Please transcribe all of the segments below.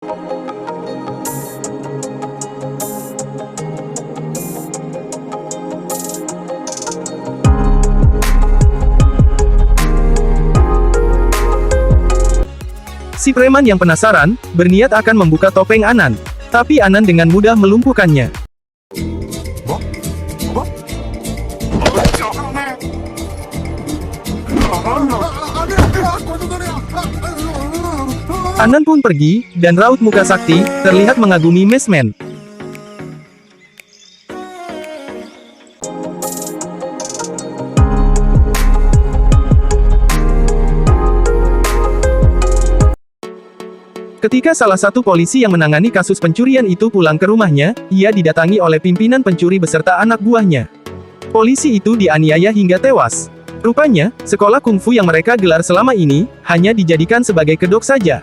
Si preman yang penasaran, berniat akan membuka topeng Anan. Tapi Anan dengan mudah melumpuhkannya. Anan pun pergi, dan raut muka Sakti terlihat mengagumi Mesmen. Ketika salah satu polisi yang menangani kasus pencurian itu pulang ke rumahnya, ia didatangi oleh pimpinan pencuri beserta anak buahnya. Polisi itu dianiaya hingga tewas. Rupanya, sekolah kungfu yang mereka gelar selama ini, hanya dijadikan sebagai kedok saja.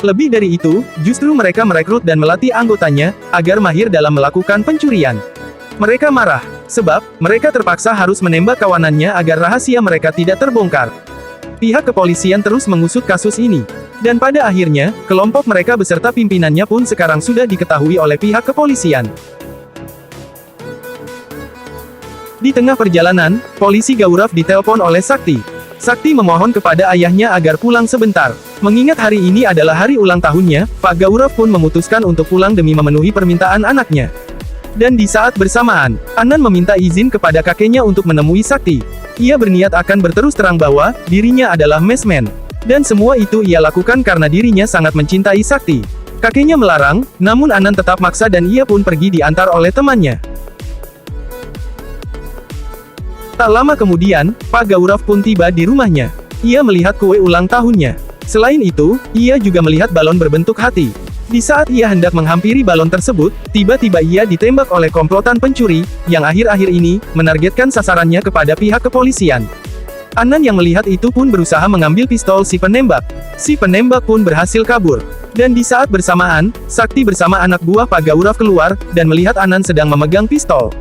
Lebih dari itu, justru mereka merekrut dan melatih anggotanya, agar mahir dalam melakukan pencurian. Mereka marah, sebab, mereka terpaksa harus menembak kawanannya agar rahasia mereka tidak terbongkar. Pihak kepolisian terus mengusut kasus ini. Dan pada akhirnya, kelompok mereka beserta pimpinannya pun sekarang sudah diketahui oleh pihak kepolisian. Di tengah perjalanan, polisi Gaurav ditelepon oleh Sakti. Sakti memohon kepada ayahnya agar pulang sebentar. Mengingat hari ini adalah hari ulang tahunnya, Pak Gaurav pun memutuskan untuk pulang demi memenuhi permintaan anaknya. Dan di saat bersamaan, Anan meminta izin kepada kakeknya untuk menemui Sakti. Ia berniat akan berterus terang bahwa, dirinya adalah Mesmen. Dan semua itu ia lakukan karena dirinya sangat mencintai Sakti. Kakeknya melarang, namun Anan tetap maksa dan ia pun pergi diantar oleh temannya. Tak lama kemudian, Pak Gaurav pun tiba di rumahnya. Ia melihat kue ulang tahunnya. Selain itu, ia juga melihat balon berbentuk hati. Di saat ia hendak menghampiri balon tersebut, tiba-tiba ia ditembak oleh komplotan pencuri, yang akhir-akhir ini, menargetkan sasarannya kepada pihak kepolisian. Anan yang melihat itu pun berusaha mengambil pistol si penembak. Si penembak pun berhasil kabur. Dan di saat bersamaan, Sakti bersama anak buah Pak Gaurav keluar, dan melihat Anan sedang memegang pistol.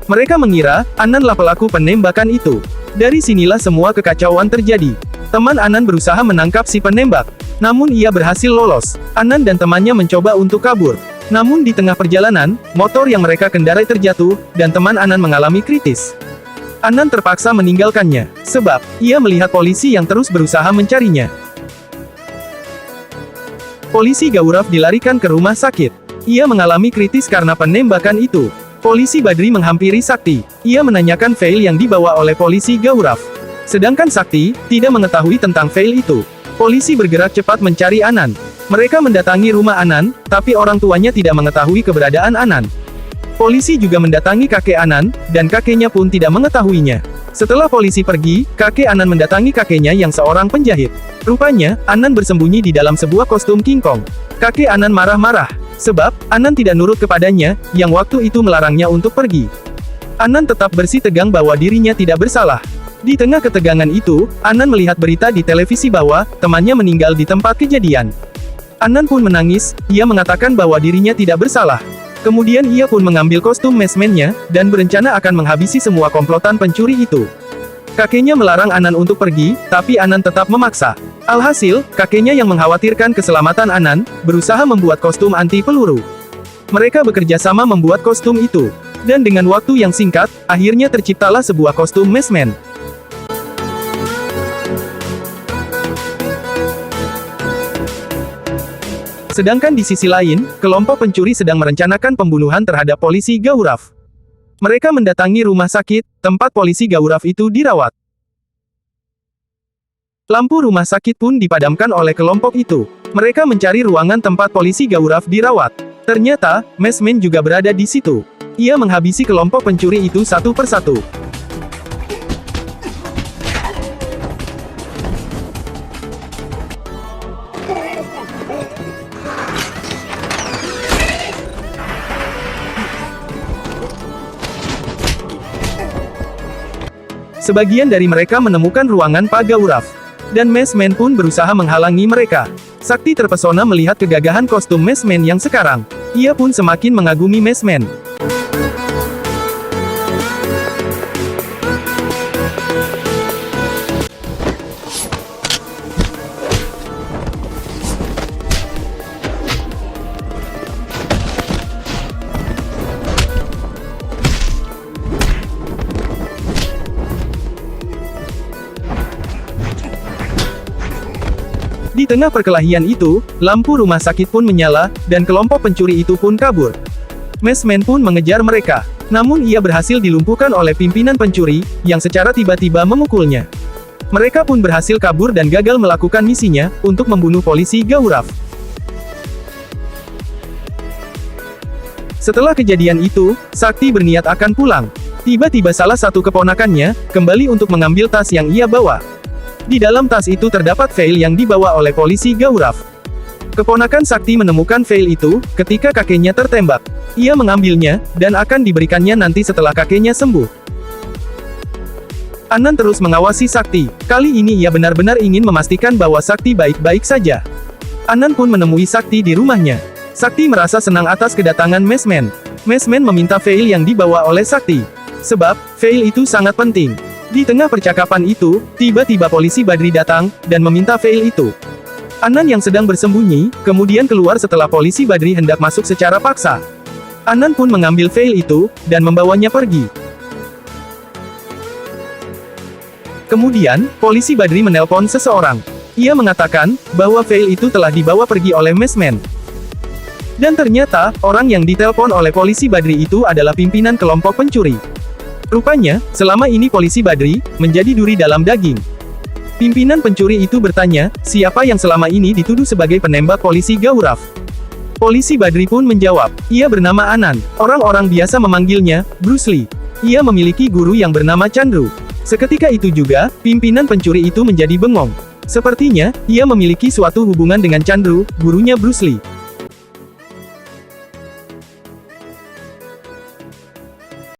Mereka mengira, Ananlah pelaku penembakan itu. Dari sinilah semua kekacauan terjadi. Teman Anan berusaha menangkap si penembak. Namun ia berhasil lolos. Anan dan temannya mencoba untuk kabur. Namun di tengah perjalanan, motor yang mereka kendarai terjatuh, dan teman Anan mengalami kritis. Anan terpaksa meninggalkannya, sebab, ia melihat polisi yang terus berusaha mencarinya. Polisi Gaurav dilarikan ke rumah sakit. Ia mengalami kritis karena penembakan itu. Polisi Badri menghampiri Sakti. Ia menanyakan file yang dibawa oleh polisi Gaurav. Sedangkan Sakti, tidak mengetahui tentang file itu. Polisi bergerak cepat mencari Anan. Mereka mendatangi rumah Anan, tapi orang tuanya tidak mengetahui keberadaan Anan. Polisi juga mendatangi kakek Anan, dan kakeknya pun tidak mengetahuinya. Setelah polisi pergi, kakek Anan mendatangi kakeknya yang seorang penjahit. Rupanya, Anan bersembunyi di dalam sebuah kostum King Kong. Kakek Anan marah-marah, sebab, Anan tidak nurut kepadanya, yang waktu itu melarangnya untuk pergi. Anan tetap bersih tegang bahwa dirinya tidak bersalah. Di tengah ketegangan itu, Anan melihat berita di televisi bahwa, temannya meninggal di tempat kejadian. Anan pun menangis, ia mengatakan bahwa dirinya tidak bersalah. Kemudian ia pun mengambil kostum Mesmennya, dan berencana akan menghabisi semua komplotan pencuri itu. Kakeknya melarang Anan untuk pergi, tapi Anan tetap memaksa. Alhasil, kakeknya yang mengkhawatirkan keselamatan Anan, berusaha membuat kostum anti peluru. Mereka bekerja sama membuat kostum itu. Dan dengan waktu yang singkat, akhirnya terciptalah sebuah kostum Mesmen. Sedangkan di sisi lain, kelompok pencuri sedang merencanakan pembunuhan terhadap polisi Gaurav. Mereka mendatangi rumah sakit, tempat polisi Gaurav itu dirawat. Lampu rumah sakit pun dipadamkan oleh kelompok itu. Mereka mencari ruangan tempat polisi Gaurav dirawat. Ternyata, Mesmen juga berada di situ. Ia menghabisi kelompok pencuri itu satu persatu. Sebagian dari mereka menemukan ruangan Pak Gaurav. Dan Mesmen pun berusaha menghalangi mereka. Sakti terpesona melihat kegagahan kostum Mesmen yang sekarang. Ia pun semakin mengagumi Mesmen. tengah perkelahian itu, lampu rumah sakit pun menyala, dan kelompok pencuri itu pun kabur. Mesman pun mengejar mereka. Namun ia berhasil dilumpuhkan oleh pimpinan pencuri, yang secara tiba-tiba memukulnya. Mereka pun berhasil kabur dan gagal melakukan misinya, untuk membunuh polisi Gaurav. Setelah kejadian itu, Sakti berniat akan pulang. Tiba-tiba salah satu keponakannya, kembali untuk mengambil tas yang ia bawa. Di dalam tas itu terdapat fail yang dibawa oleh polisi Gaurav. Keponakan Sakti menemukan fail itu, ketika kakeknya tertembak. Ia mengambilnya, dan akan diberikannya nanti setelah kakeknya sembuh. Anand terus mengawasi Sakti. Kali ini ia benar-benar ingin memastikan bahwa Sakti baik-baik saja. Anand pun menemui Sakti di rumahnya. Sakti merasa senang atas kedatangan Mesman. Mesman meminta fail yang dibawa oleh Sakti. Sebab, fail itu sangat penting. Di tengah percakapan itu, tiba-tiba polisi Badri datang, dan meminta fail itu. Anand yang sedang bersembunyi, kemudian keluar setelah polisi Badri hendak masuk secara paksa. Anand pun mengambil fail itu, dan membawanya pergi. Kemudian, polisi Badri menelpon seseorang. Ia mengatakan, bahwa fail itu telah dibawa pergi oleh Mesman. Dan ternyata, orang yang ditelepon oleh polisi Badri itu adalah pimpinan kelompok pencuri. Rupanya, selama ini polisi Badri, menjadi duri dalam daging. Pimpinan pencuri itu bertanya, siapa yang selama ini dituduh sebagai penembak polisi Gaurav? Polisi Badri pun menjawab, ia bernama Anand. Orang-orang biasa memanggilnya, Bruce Lee. Ia memiliki guru yang bernama Chandru. Seketika itu juga, pimpinan pencuri itu menjadi bengong. Sepertinya, ia memiliki suatu hubungan dengan Chandru, gurunya Bruce Lee.